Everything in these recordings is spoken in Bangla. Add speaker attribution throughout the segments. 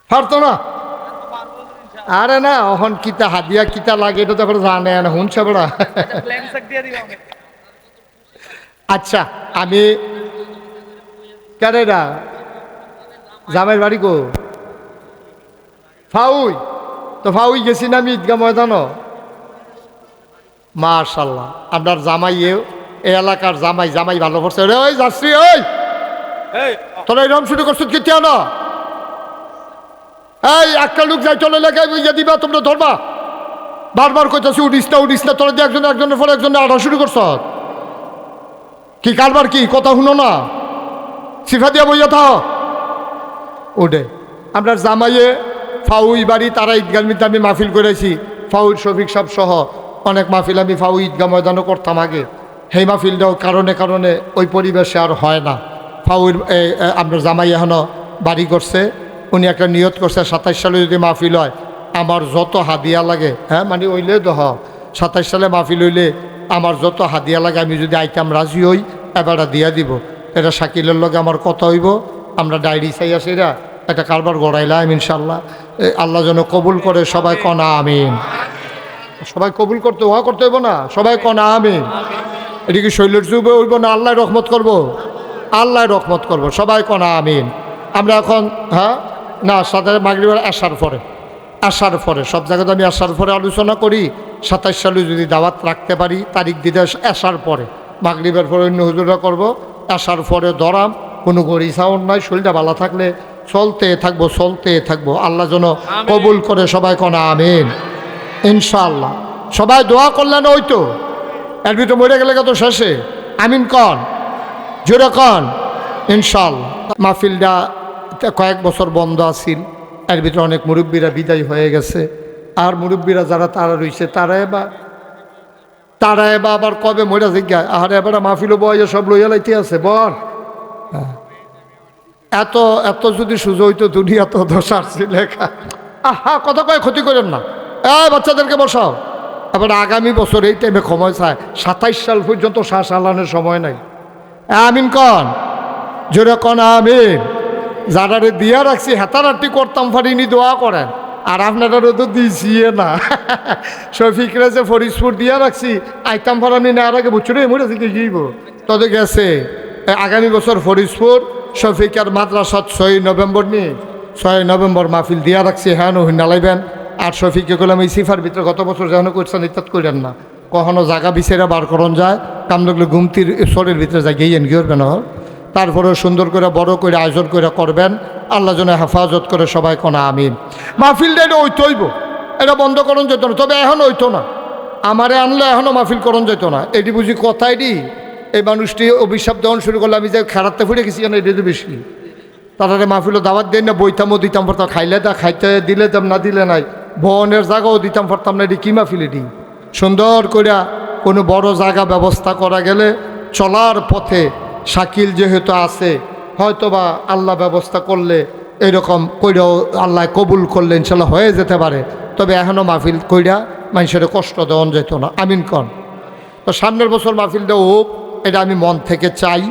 Speaker 1: পারতো না। আরে না, অহন কিতা হাদিয়া কিতা লাগে এটা তো এখন জানে না, শুনছে বড়া। আচ্ছা, আমি কেডা জামাইয়ের বাড়ি গো ফাউই, তো ফাউই গেছি না আমি ঈদগাহ ময়দান। মাশাল্লাহ, আপনার জামাইয়েও এই এলাকার জামাই, জামাই ভালো করছে রে। ওই যাচ্ছি, ওই তোরা এরকম শুরু করছো কেতিয়া না? এই একটা লোক যাই চলে লেখায় বুঝে দিবা, তোমরা ধরবা। বারবার কইতাছি উড়িস না, তোরা দিয়ে একজনের পরে একজনের আড়া শুরু করছ। কি কারবার কি কথা শুনো না? সিফা দিয়া বইয়া থাও ওডে। আপনার জামাইয়ে ফাউই বাড়ি, তারা ঈদগাহ মিতে আমি মাহফিল করেছি, ফাউর শফিক সব সহ অনেক মাহফিল আমি ফাউ ঈদগাহ ময়দানও করতাম আগে। সেই মাহফিলটাও কারণে কারণে ওই পরিবেশে আর হয় না। ফাউর আপনার জামাই এখনও বাড়ি করছে, উনি একটা নিয়ত করছে 27 সালে যদি মাহফিল হয় আমার যত হাদিয়া লাগে, হ্যাঁ মানে ওইলে তো 27 সালে মাহফিল হইলে আমার যত হাদিয়া লাগে আমি যদি আইতাম রাজি হই এবারটা দিয়া দিব। এটা শাকিলের লগে আমার কথা হইব, আমরা ডায়েরি চাই আসিরা একটা কারবার গড়াইলাম ইনশাল্লাহ। আল্লাহ যেন কবুল করে, সবাই কনা আমিন। সবাই কবুল করতে হওয়া করতে হইব না, সবাই কনা আমিন। এটা কি শৈলের যুগে হইব না আল্লাহ রহমত করব? আল্লাহ রহমত করব, সবাই কনা আমিন। আমরা এখন হ্যাঁ না সাথে মাগরিবের আসার পরে সব জায়গাতে আমি আসার পরে আলোচনা করি। 27 সালে যদি দাওয়াত রাখতে পারি তারিখ দিতে আসার পরে, মাগরিবের পরে অন্য হুজুরা করব, আসার পরে ধরাম। কোনো গড়ি সাউন্ড নাই, শরীরটা ভালো থাকলে চলতে থাকবো। আল্লাহ যেন কবুল করে, সবাই কনা আমিন ইনশাআল্লাহ। সবাই দোয়া করলেন ওই তো এর ভিতরে মরে গেলে তো শেষে আমিন কন, জোরে কন ইনশাআল্লাহ। মাহফিলটা কয়েক বছর বন্ধ আছিল, এর ভিতরে অনেক মুরব্বীরা বিদায় হয়ে গেছে। আর মুরব্বীরা যারা তারা রয়েছে তারা এবার আবার কবে মরা জিজ্ঞা আর এবার মাহফিলও বয়ে সব লইয়া লাইতে আছে বল। এত এত যদি সুযোগ হইতো দুনিয়া তো দশার লেখা। আহা কথা কয়ে ক্ষতি করেন না, বাচ্চাদেরকে বসাও। এবার আগামী বছর এই টাইমে সময় চায়, 27 সাল পর্যন্ত শ্বাস আলানোর সময় নাই। আমিন কন, জোরে কন আমিন। যারারে দিয়া রাখছি হেতারাটি করতাম পারিনি, দোয়া করেন। আর আপনারাও তো দিয়েছি না। শফিকরা যে ফরিদপুর দিয়া রাখছি আইতাম ফারানি না, আর আগে বুঝছো মরে থেকে গিয়েব তবে গেছে। আগামী বছর ফরিদপুর শফিকার মাদ্রাসাত 6 নভেম্বর নিয়ে 6 নভেম্বর মাহফিল দিয়া রাখছি, হ্যাঁ নালাইবেন। আর শফিককে করলাম এই সিফার ভিতরে গত বছর যেন করছেন ইত্যাদ করেন না, কখনো জায়গা বিছেরা বার করন যায়, কাম লাগলে গুমতির শরীর ভিতরে যায় গিয়ে গিয়েবেন। তারপরেও সুন্দর করে বড় করে আয়োজন করে করবেন, আল্লাহ যেন হেফাজত করে, সবাই কোনা আমিন। মাহফিলটা এটা ওইতে হইব, এটা বন্ধ করণ যেত না, তবে এখন হইতো না। আমারে আনলে এখনও মাহফিল করণ যেত না, এটি বুঝি কথাই দি। এই মানুষটি অভিশাপ দেওয়ান শুরু করলে, আমি যে খেলাতে ফুটে গেছি কেন এটা তো বেশি। তারা মাহফিলও দাওয়াত দেন না, বইতামও দিতাম পারতাম, খাইলে তা খাইতে দিলে দাম না দিলে নাই, বনের জায়গাও দিতাম পারতাম না। এটি কী মাহফিল? এটি সুন্দর করে কোনো বড় জায়গা ব্যবস্থা করা গেলে চলার পথে শাকিল যেহেতু আছে, হয়তোবা আল্লাহ ব্যবস্থা করলে এরকম কইরাও আল্লাহ কবুল করলে ইনশাল্লাহ হয়ে যেতে পারে। তবে এখনও মাহফিল কইরা মানুষের কষ্ট দেওয়া যেত না, আমিন কন। তো সামনের বছর মাহফিলটা হোক, এটা আমি মন থেকে চাই।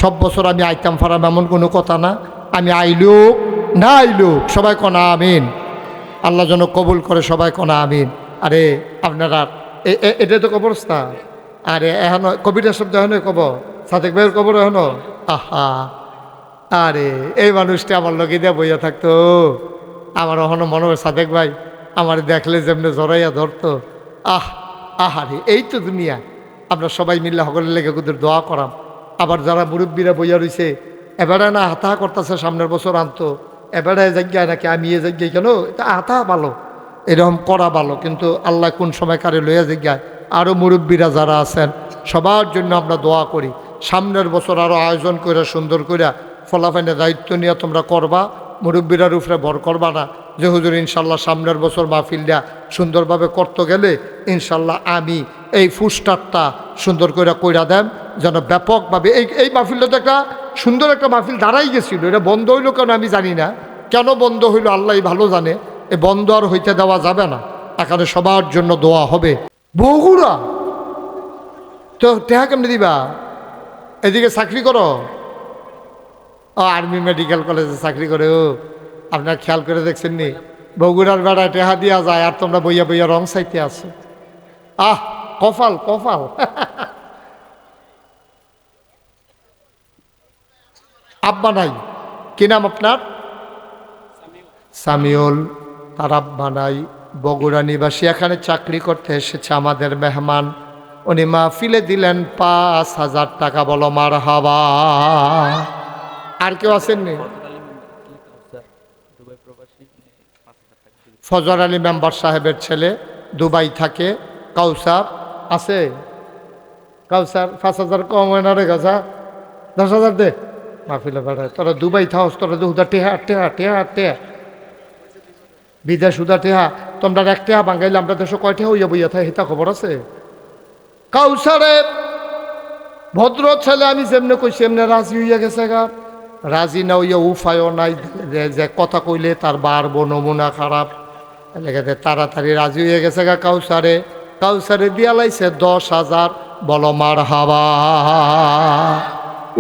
Speaker 1: সব বছর আমি আইতাম ফারাম এমন কোনো কথা না, আমি আইলুক না আইলুক সবাই কনা আমিন। আল্লাহ যেন কবুল করে, সবাই কনা আমিন। আরে আপনারা এটা তো কবরস্থান, আরে এখন কবিতার শব্দ এখন কব সাদেক ভাইয়ের কবর এখন। আহা, আরে এই মানুষটা আমার লগে দিয়ে বইয়া থাকতো, আমার এখনো মনে হয় সাদেক ভাই আমার দেখলে যেমনি জড়াইয়া ধরতো। আহারে এই তো দুনিয়া। আমরা সবাই মিললে সকলের লেগে ওদের দোয়া করাম। আবার যারা মুরব্বীরা বইয়া রয়েছে এবারে না হাতা করতেছে, সামনের বছর আনতো, এবারে জায়গায় নাকি আমি এ জায়গায় কেন, এটা হাতা ভালো, এরকম করা ভালো। কিন্তু আল্লাহ কোন সময় কারে লইয়া জায়গায় আরও মুরব্বীরা যারা আছেন সবার জন্য আমরা দোয়া করি। সামনের বছর আরও আয়োজন করে সুন্দর করে ফলাফাইনের দায়িত্ব নিয়ে তোমরা করবা, মুরব্বীরার উপরে ভর করবা না যে হুজুর ইনশাল্লাহ সামনের বছর মাহফিলটা সুন্দরভাবে করতে গেলে ইনশাল্লাহ আমি এই ফুস্টারটা সুন্দর করে কইরা দেন যেন ব্যাপকভাবে এই মাহফিলটা তো একটা সুন্দর একটা মাহফিল দাঁড়াই গেছিল। এটা বন্ধ হইল কেন আমি জানি না, কেন বন্ধ হইল আল্লাহ ভালো জানে। এ বন্ধ আর হইতে দেওয়া যাবে না, এখানে সবার জন্য দোয়া হবে। বগুড়া তো টেহা কেমনি দিবা? এদিকে চাকরি করো, আর্মি মেডিকেল কলেজে চাকরি করে, আপনার খেয়াল করে দেখছেন নি বগুড়ার বেড়ায় টেহা দিয়া যায় আর তোমরা বইয়া বইয়া রং চাইতে আছো। আহ কপাল কপাল। আব্বা নাই, কি নাম আপনার? সামিউল। তার আব্বা নাই, বগুড়া নিবাসী, এখানে চাকরি করতে এসেছে আমাদের মেহমান। উনি মাহফিলে দিলেন 5,000 টাকা। বলো মার হাবা। আর কেউ আসেননি? ফজর আলী মেম্বার সাহেবের ছেলে, দুবাই থাকে। কাউসার আছে? কাউসার 5,000 কম হয় না রে গাছা? 10,000 দে মাহফিলে বেড়ায়। তোরা দুবাই থাকস, তোরা দুধা টেহা টেহা টেহা টেহা বিদেশ উদা টেহা। তোমরা এক টেহা বাঙ্গাইলে আমরা দেশে কয় টেহা হইয়া বইয়া থাকে হিতা খবর আছে? কাউসারে ভদ্র ছেলে, আমি যেমনে কইছি এমনি রাজি হইয়া গেছে গা। রাজি না হইয়া উপায়ও নাই, যে কথা কইলে তার বাড়বো, নমুনা খারাপ লেগে তাড়াতাড়ি রাজি হয়ে গেছে গা। কাউসারে কাউসারে দিয়া লাইছে 10,000। বলো মার হাবা।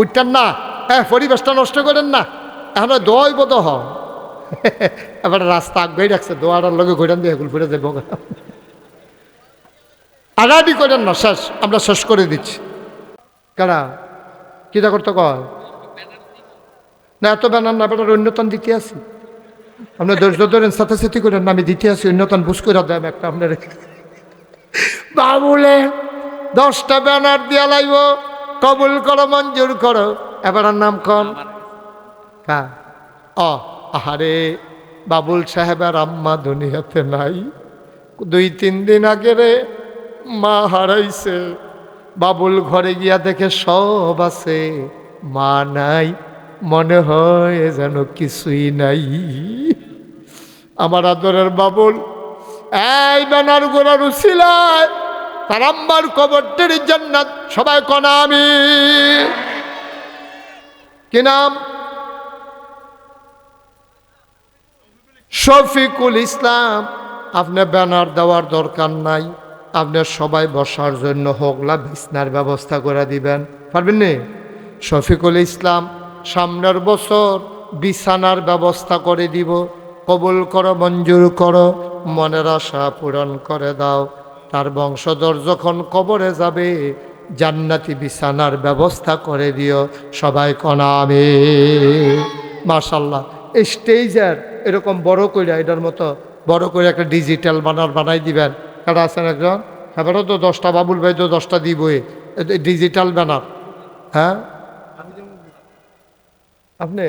Speaker 1: উঠতেন না, হ্যাঁ পরিবেশটা নষ্ট করেন না। এখন দোয়াই বোধ হ। এবার রাস্তা আগে রাখছে, দোয়াটার লগে ঘুরেন দিয়ে এগুলো ঘুরে যাবো। আগাডি করেন না, শেষ, আমরা শেষ করে দিচ্ছি। কারা কিটা করতে কয় না? এত ব্যানার না, বেটার অন্যতন দিতে আসি। আপনার ধৈর্য ধরেন, সাথে সাথে করেন না, আমি দিতে আসি অন্যতন বুঝ করে দেন একটা আপনার। বাবুলে 10টা ব্যানার দিয়া লাইব, কবুল করো, মঞ্জুর করো। এবার নাম কন কা? আহারে বাবুল সাহেবের আম্মা দুনিয়াতে নাই। 2-3 দিন আগে রে মা হারাইছে। বাবুল ঘরে গিয়া দেখে সব আছে, মা নাই। মনে হয় যেন কিছুই নাই। আমার আদরের বাবুল এই ব্যানার গোড়ার উছিলায় তার আম্মার কবরটির জান্নাত সবাই কনা আমি। কি নাম? শফিকুল ইসলাম। আপনি ব্যানার দেওয়ার দরকার নাই, আপনার সবাই বসার জন্য হোগলা বিছনার ব্যবস্থা করে দিবেন, পারবেন নি? শফিকুল ইসলাম সামনের বছর বিছানার ব্যবস্থা করে দিব। কবুল করো, মঞ্জুর করো, মনের আশা পূরণ করে দাও। তার বংশধর যখন কবরে যাবে জান্নাতি বিছানার ব্যবস্থা করে দিও, সবাই কনা আমি। মাশাল্লাহ। এই স্টেজের এরকম বড় করে, এটার মতো বড় করে একটা ডিজিটাল ব্যানার বানাই দিবেন। কারা আছেন একজন? এবারও তো 10টা, বাবুল ভাই তো 10টা দিবই ডিজিটাল ব্যানার। হ্যাঁ আপনি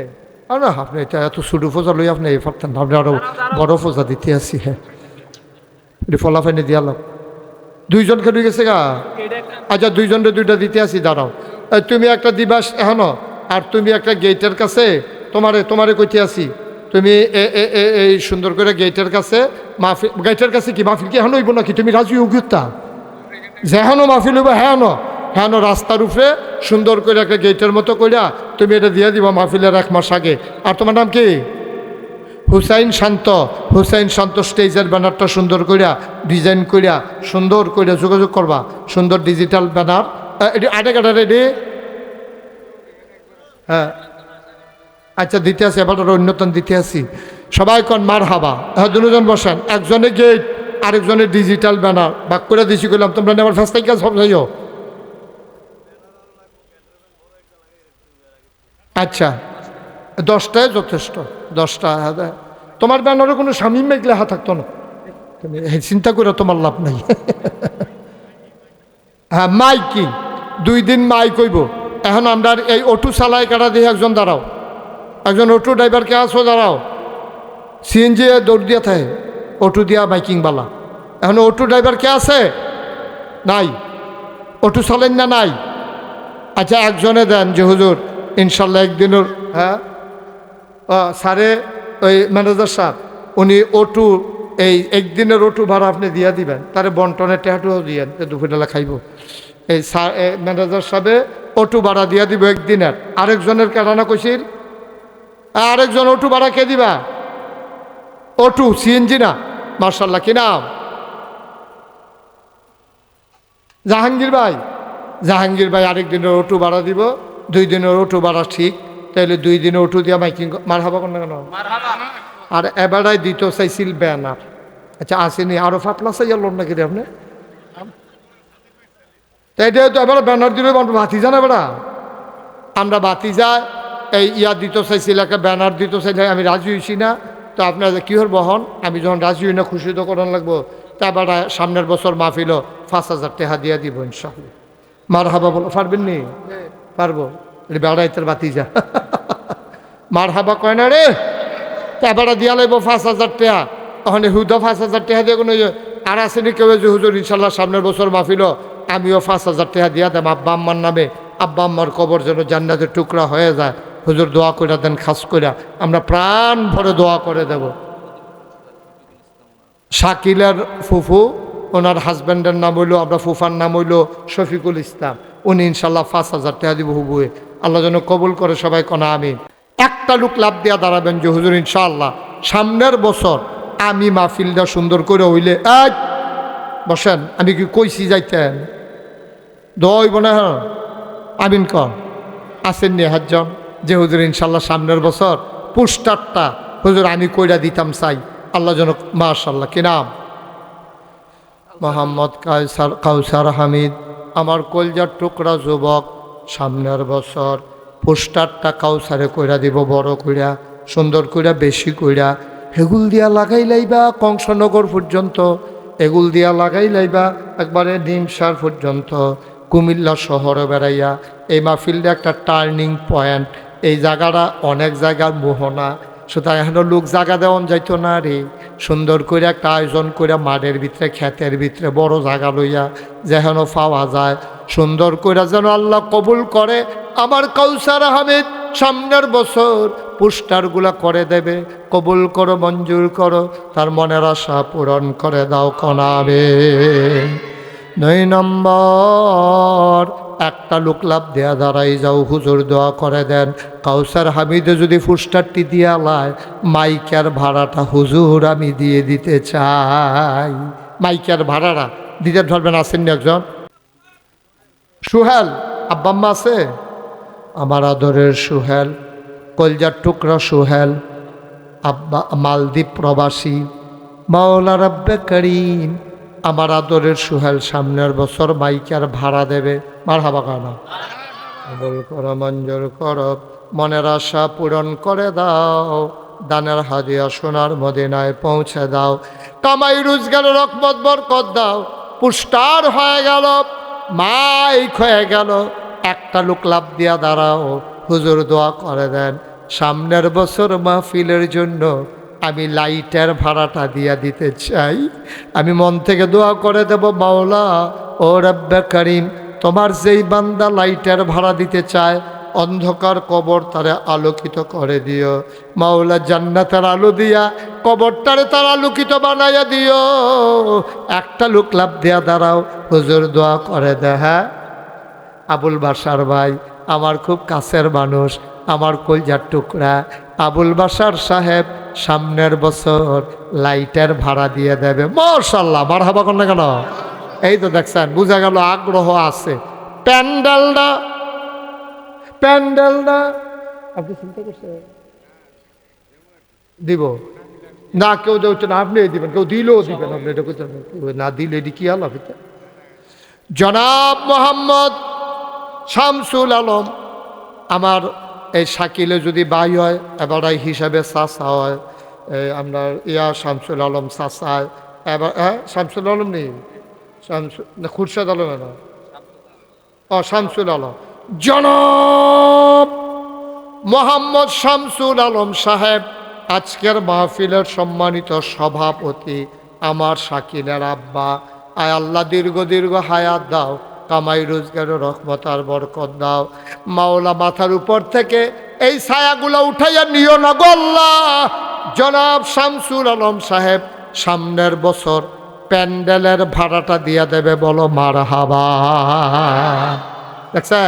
Speaker 1: না, আপনি এটা এত ছোটো ফোজা লই আপনি এই পারতেন না, আপনি আরো বড় ফোজা দিতে আসি। হ্যাঁ এটি ফলাফাইনে দিয়ালাম। 2জন খেলে গেছে গা। আচ্ছা 2জনরে 2টা দিতে আসি, দাঁড়াও। তুমি একটা দিবাস এখনো, আর তুমি একটা গেটের কাছে, তোমারে কইতে আসি, তুমি এই সুন্দর করে গেটের কাছে মাহফিল, গেটের কাছে কি মাহফিল কি এখনো হইব নাকি? তুমি রাজি উগুত্তা যে এখনো মাহফিল হইব? হ্যাঁ হ্যাঁ রাস্তার উপরে সুন্দর করে একটা গেটের মতো কইরা তুমি এটা দিয়ে দিবা মাহফিলের 1 মাস আগে। আর তোমার নাম কি? হুসাইন শান্ত। হুসাইন শান্ত স্টেজের ব্যানারটা সুন্দর কইরা ডিজাইন কইরা সুন্দর কইরা যোগাযোগ করবা, সুন্দর ডিজিটাল ব্যানার। এটি আটে কাটা রেডি? হ্যাঁ আচ্ছা দিতে আসি, এবার অন্যতম দিতে আসি। সবাই কন মার হাবা। হ্যাঁ 2জন বসেন, একজনে গেট আরেকজনের ডিজিটাল ব্যানার ভাগ করে দিছি। করলাম তোমরা নেবার ফার্স্টাই কাজ সব যাইও। আচ্ছা 10টায় যথেষ্ট, 10টা। তোমার ব্যানারে কোনো স্বামী মেঘ লেখা থাকতো না, তুমি চিন্তা করে তোমার লাভ নাই। হ্যাঁ মাইকিং 2 দিন মাইক হইব। এখন আমরা এই অটো চালাই কাটা দিয়ে একজন দাঁড়াও, একজন অটো ড্রাইভারকে আসো দাঁড়াও। সিএনজি দৌড় দিয়া থাকে, অটো দিয়া মাইকিং বালা। এখন অটো ড্রাইভার কে আছে? নাই। অটো চালেন না? নাই। আচ্ছা একজনে দেন যে হুজুর ইনশাল্লাহ একদিনের। হ্যাঁ স্যারে ওই ম্যানেজার সাহেব উনি অটো এই একদিনের অটো ভাড়া আপনি দিয়া দিবেন, তারে বন্টনের টেহাটুও দিয়েন, দুপুরবেলা খাইব। এই ম্যানেজার সাহেবে অটো ভাড়া দিয়া দিব একদিনের। আরেকজনের কেরানা কইছিল, আরেকজন অটো ভাড়া কে দিবা? অটো সিএনজি না। মার্শাল্লাহ কি নাম? জাহাঙ্গীর ভাই। জাহাঙ্গীর ভাই আরেকদিনের অটো ভাড়া দিব। 2 দিনের অটো ভাড়া ঠিক, তাইলে 2 দিনের অটো দিয়া মাইকিং। মার হাবা কোন না কেন? আর এবারাই দিতে চাইছিল ব্যানার। আচ্ছা আসেনি আরো ফাতলা চাইয়া লোন নাকি রে আপনি? তাই তো এবার ব্যানার দিলে ভাতিজা না বেড়া, আমরা ভাতিজা এই দিতে চাইছিল একটা ব্যানার দিতে চাইলে আমি রাজি হয়েছি না। তো আপনার কি হর বহন আমি যখন রাজি হই না খুশি তো করান লাগবো। তা এবার সামনের বছর মাহফিল 5,000 টাকা দিয়া দিব ইনশাআল্লাহ। মার হাবা বলো পারবেন নি? পারবো। বেড়াইতের ভাতিজা মার হাবা কয় না রে। তা এবার দিয়া লাগবো 5,000 টাকা। ওখানে হুদা 5,000 টাকা দিয়ে কোনো আর আসেনি কেউ যে হুজুর ইনশাল্লাহ সামনের বছর মাহফিল আমিও 5,000 টাকা দিয়া দেব আব্বা আম্মার নামে, আব্বা আম্মার কবর যেন জান্নাতের টুকরা হয়ে যায়। হুজুর দোয়া করে দেন, খাস করে আমরা প্রাণ ভরে দোয়া করে দেব। শাকিলের ফুফু, ওনার হাজব্যান্ডের নাম হইল, আমরা ফুফার নাম হইল শফিকুল ইসলাম। উনি ইনশাল্লাহ 5,000 টাকা দিব হুবুয়ে। আল্লাহ যেন কবুল করে, সবাই কনা আমিন। একটা লোক লাভ দিয়া দাঁড়াবেন যে হুজুর ইনশাআল্লাহ সামনের বছর আমি মাহফিলটা সুন্দর করে হইলে বসেন। আমি কি কইছি যাইতেন দইব না? আমিন কন আসেন নি হাজজন যে হুজুর ইনশাল্লাহ সামনের বছর পোস্টারটা হুজুর আমি কইরা দিতাম চাই। আল্লাহ যেন মাশাআল্লাহ কি নাম? মোহাম্মদ কাউসার হামিদ। আমার কলজার টুকরা যুবক, সামনের বছর পোস্টারটা কাউসারে কইরা দিব, বড় কইরা সুন্দর কইরা বেশি কইরা হেগুল দিয়া লাগাই লাইবা কংসনগর পর্যন্ত, এগুল দিয়া লাগাই লাইবা একবারে নিমসার পর্যন্ত, কুমিল্লা শহরে বেড়াইয়া। এই মাহফিলটা একটা টার্নিং পয়েন্ট। এই জায়গাটা অনেক জায়গার মোহনা, সুতরাং এখনো লোক জায়গা দেওয়ান যাইতো না রে। সুন্দর করে একটা আয়োজন করে মাঠের ভিতরে ক্ষেতের ভিতরে বড় জায়গা লইয়া যেন পাওয়া যায়, সুন্দর করে যেন আল্লাহ কবুল করে। আমার কাউসার আহমেদ সামনের বছর পোস্টারগুলা করে দেবে। কবুল করো, মঞ্জুর করো, তার মনের আশা পূরণ করে দাও কনাবে। 9 নম্বর একটা লোক লাভ দেয়া দাঁড়াই যাও, হুজুর দোয়া করে দেন কাউসার হামিদে যদি পোস্টারটি দিয়া লায় মাইকের ভাড়াটা হুজুর আমি দিয়ে দিতে চাই। মাইকের ভাড়াটা দিতে ধরবেন। আসেননি একজন? সুহেল আব্বাম্মা আছে? আমার আদরের সুহেল, কলজার টুকরা সুহেল, আব্বা মালদ্বীপ প্রবাসী, মাওলা রাব্বে করিম। আমার আদরের সুহেল সামনের বছর মাইকের ভাড়া দেবে। মারহাবা কানা কবুল করো, মঞ্জুর করো, মনের আশা পূরণ করে দাও, দানের হাদিয়া সোনার মদিনায় পৌঁছে দাও, কামাই রোজগার রহমত বরকত দাও। পোস্টার হয়ে গেল, মাইক হয়ে গেল, একটা লোক লাভ দিয়া দাঁড়াও, হুজুর দোয়া করে দেন সামনের বছর মাহফিলের জন্য আমি লাইটের ভাড়াটা দিয়া দিতে চাই। আমি মন থেকে দোয়া করে দেব, মাওলা ও রব্বে করিম, তোমার যেই বান্দা লাইটের ভাড়া দিতে চায় অন্ধকার কবর তারে আলোকিত করে দিও। মাওলা জান্নাতের আলো দিয়া কবরটারে তার আলোকিত বানাইয়া দিও। একটা লোক লাভ দিয়া দাঁড়াও, হুজুর দোয়া করে দে। হ্যাঁ, আবুল বাসার ভাই, আমার খুব কাছের মানুষ, আমার কলজার টুকরা আবুল বাসার সাহেব সামনের বছর লাইটের ভাড়া দিয়ে দেবে। মাশাআল্লাহ, মারহাবা কর না কেন? এই তো দেখছেন, বুঝা গেল আগ্রহ আছে। প্যান্ডেলটা আপনি চিন্তা করছেন দিব না? কেউ দেওয়া না, আপনি দিবেন, কেউ দিলেও দিবেন, আপনি এটা করতে না দিলে এটি কি আলাপ? জনাব মোহাম্মদ শামসুল আলম, আমার এই শাকিলে যদি ভাই হয় এবার হিসাবে চাচা হয়, আপনার শামসুল আলম চাচা এবার। শামসুল আলম নেই, খুরশেদ আলম না, শামসুল আলম। জনাব মোহাম্মদ শামসুল আলম সাহেব আজকের মাহফিলের সম্মানিত সভাপতি, আমার শাকিলের আব্বা। আয় আল্লাহ দীর্ঘ হায়াত দাও, কামাই রোজগারের রহমত আর বরকত দাও। মাওলা মাথার উপর থেকে এই ছায়াগুলো উঠাইয়া নিও না গো আল্লাহ। জনাব শামসুল আলম সাহেব সামনের বছর প্যান্ডেলের ভাড়াটা দিয়া দেবে, বলো মারহাবা। দেখছে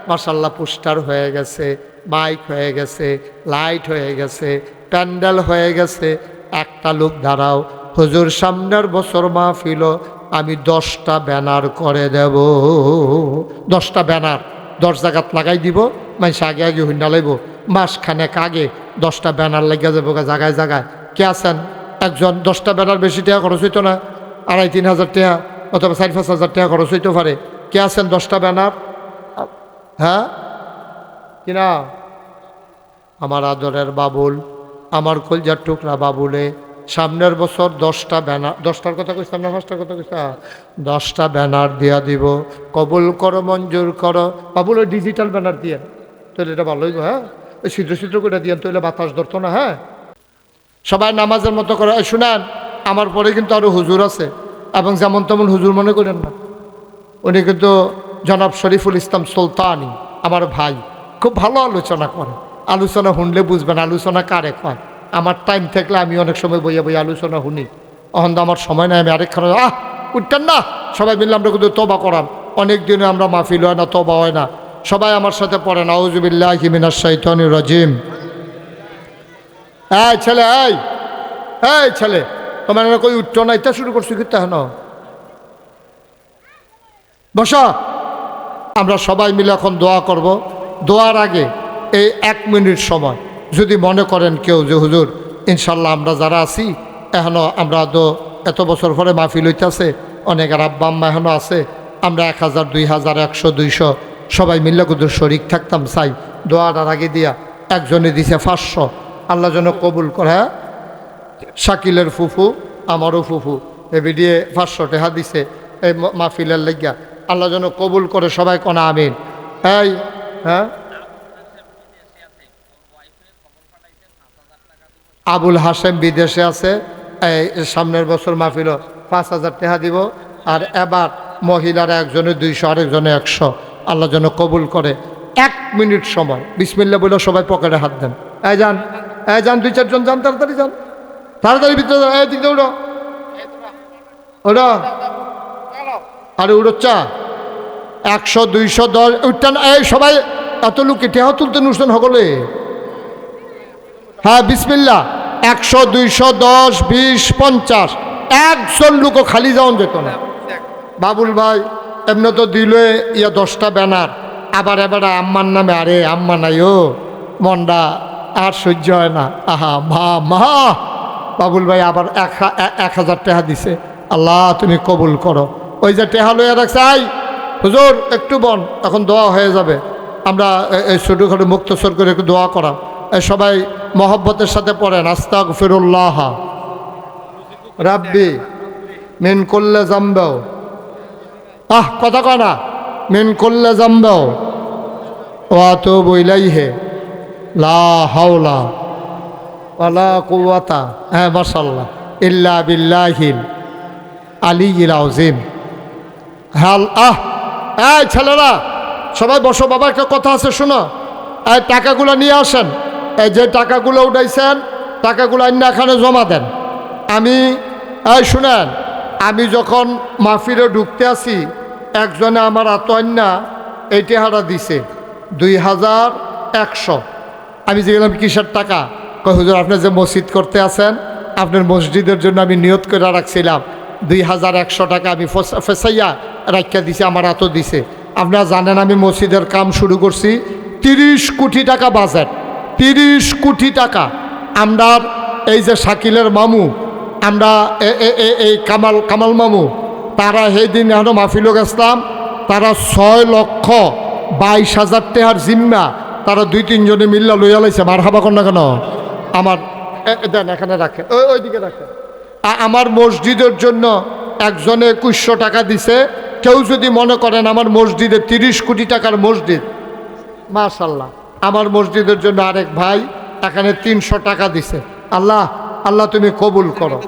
Speaker 1: মাশাআল্লাহ, পোস্টার হয়ে গেছে, মাইক হয়ে গেছে, লাইট হয়ে গেছে, প্যান্ডেল হয়ে গেছে। একটা লোক দাঁড়াও, হুজুর সামনের বছর মাহফিল আমি 10টা ব্যানার করে দেব। 10টা ব্যানার 10 জায়গাত লাগাই দিব, মানুষ আগে হইনা লাইব। মাসখানেক আগে 10টা ব্যানার লাগিয়ে যাবো জায়গায় জায়গায়, কে আছেন? একজন 10টা ব্যানার বেশি টাকা খরচ হইতো না, 2,500-3,000 টাকা অথবা 4-5 হাজার টাকা খরচ হইতে পারে। কে আছেন 10টা ব্যানার? হ্যাঁ কিনা? আমার আদরের বাবুল, আমার কলজার টুকরা বাবুলে, সামনের বছর 10টা ব্যানার, 10টার কথা কইতাম না 5টার কথা কইতাম, 10টা ব্যানার দিয়া দিব, কবুল করো মঞ্জুর করো। বাবুল ওই ডিজিটাল ব্যানার দিয়ে তাহলে এটা ভালো হইব। হ্যাঁ ওই ছিদ্র ছিদ্র করে দিয়ে তাহলে বাতাস ধরতো না। হ্যাঁ সবাই নামাজের মতো করে শুনেন। আমার পরে কিন্তু আরও হুজুর আছে, এবং যেমন তেমন হুজুর মনে করেন না, উনি কিন্তু জনাব শরীফুল ইসলাম সুলতানি আমার ভাই, খুব ভালো আলোচনা করে। আলোচনা শুনলে বুঝবেন আলোচনা কারে কয়। আমার টাইম থাকলে আমি অনেক সময় বইয়া বইয়া আলোচনা শুনি, অহন আমার সময় নাই, আমি আরেকখানে উঠতেন না। সবাই মিললে আমরা কিন্তু তবা করান, অনেক দিনে আমরা মাহফিল হয় না, তবা হয় না। সবাই আমার সাথে পড়েন আউযু বিল্লাহি মিনাশ শাইতানির রাজিম। এই ছেলে, এই ছেলে, তোমার কই উঠতো না, এটা শুরু করছি কিন্তু হেন বসা। আমরা সবাই মিলে এখন দোয়া করব। দোয়ার আগে এই 1 মিনিট সময় যদি মনে করেন কেউ যে হুজুর ইনশাল্লাহ আমরা যারা আছি এখনও, আমরা তো এত বছর পরে মাহফিল হইতেছে, অনেকের আব্বা আম্মা এখনও আছে, আমরা 1000, 2000, 100, 200 সবাই মিলে কিন্তু শরিক থাকতাম চাই। দোয়াটার আগে দিয়া একজনে দিছে 500, আল্লাহ যেন কবুল করে। হ্যাঁ শাকিলের ফুফু, আমারও ফুফু, এবি দিয়ে 500 টাকা দিছে এই মাহফিলের লাগিয়া, আল্লাহ যেন কবুল করে। সবাই কোনা আমিন। এই হ্যাঁ আবুল হাসেম বিদেশে আছে, এই সামনের বছর মাহফিল 5,000 টাকা দিব। আর এবার মহিলারা একজনে 200, আরেকজনে 100, আল্লাহ যেন কবুল করে। 1 মিনিট সময় বিসমিল্লাহ বলে সবাই পকেটে হাত দেন। এই যান, এই যান, 2-4 জন যান, তাড়াতাড়ি যান, তাড়াতাড়ি ভিতরে যান। এই দিক দিয়ে উড়ো, ওড়ো, আরে উড়োচ্চা 100, 200, 10 উঠতেন। এই সবাই এত লোক টেহা তুলতেন উঠতেন সকলে। হ্যাঁ বিসমিল্লাহ 100, 200, 10, 20, 50, একজন লোকও খালি যাওয়ান যেত না। বাবুল ভাই এমনি তো দিল 10টা ব্যানার, আবার এবার আম্মার নামে, আরে আম্মা নাই ও, মনটা আর সহ্য হয় না। আহা মা মা, বাবুল ভাই আবার 1,000 টাকা দিছে। আল্লাহ তুমি কবুল করো। ওই যে টেহা লইয়া রাখছে, আই হুজুর একটু বন, এখন দোয়া হয়ে যাবে। আমরা এই ছোটোখাটো মুক্তসর করে একটু দোয়া করা। সবাই মহব্বতের সাথে পড়েন আস্তাগফিরুল্লাহ রাব্বি মিন কুল্লি যামবিন, কথা কয় না, মিন কুল্লি যামবিন ওয়া আতুবু ইলাইহি লা হাওলা ওয়ালা কুওয়াতা, হ্যাঁ মাশাআল্লাহ, ইল্লা বিল্লাহিল আলিয়্যিল আযীম। হাল এই ছেলেরা সবাই বসো, বাবা একটা কথা আছে শোনো। এই টাকাগুলো নিয়ে আসেন, এই যে টাকাগুলো উঠাইছেন টাকাগুলো আইনা এখানে জমা দেন। এই শুনেন, আমি যখন মাহফিলে ঢুকতে আসি একজনে আমার আতন্যা এই টেহারা দিছে 2,100। আমি যেলাম কিসের টাকা? কই হুজুর আপনি যে মসজিদ করতে আছেন, আপনার মসজিদের জন্য আমি নিয়ত করে রাখছিলাম 2,100 টাকা আমি ফেসাইয়া রাখা দিছে, আমার এত দিছে। আপনারা জানেন আমি মসজিদের কাম শুরু করছি, 30 কোটি টাকা বাজেট, 30 কোটি টাকা। আমরা এই যে শাকিলের মামু, আমরা এই কামাল মামু, তারা সেই দিন এখন মাহফিল গেছিলাম, তারা 6,22,000 টাকার জিম্মা তারা 2-3 জনে মিল্লা লইয়া লাইছে। মার হাবা কর না কেন? আমার দেন এখানে রাখে, ওইদিকে রাখে। আমার মসজিদের জন্য একজনে 2100 টাকা দিছে। কেউ যদি মনে করেন আমার মসজিদে 30 কোটি টাকার মসজিদ, মাশাআল্লাহ, আমার মসজিদের জন্য আরেক ভাই এখানে 300 টাকা দিছে। আল্লাহ তুমি কবুল করো।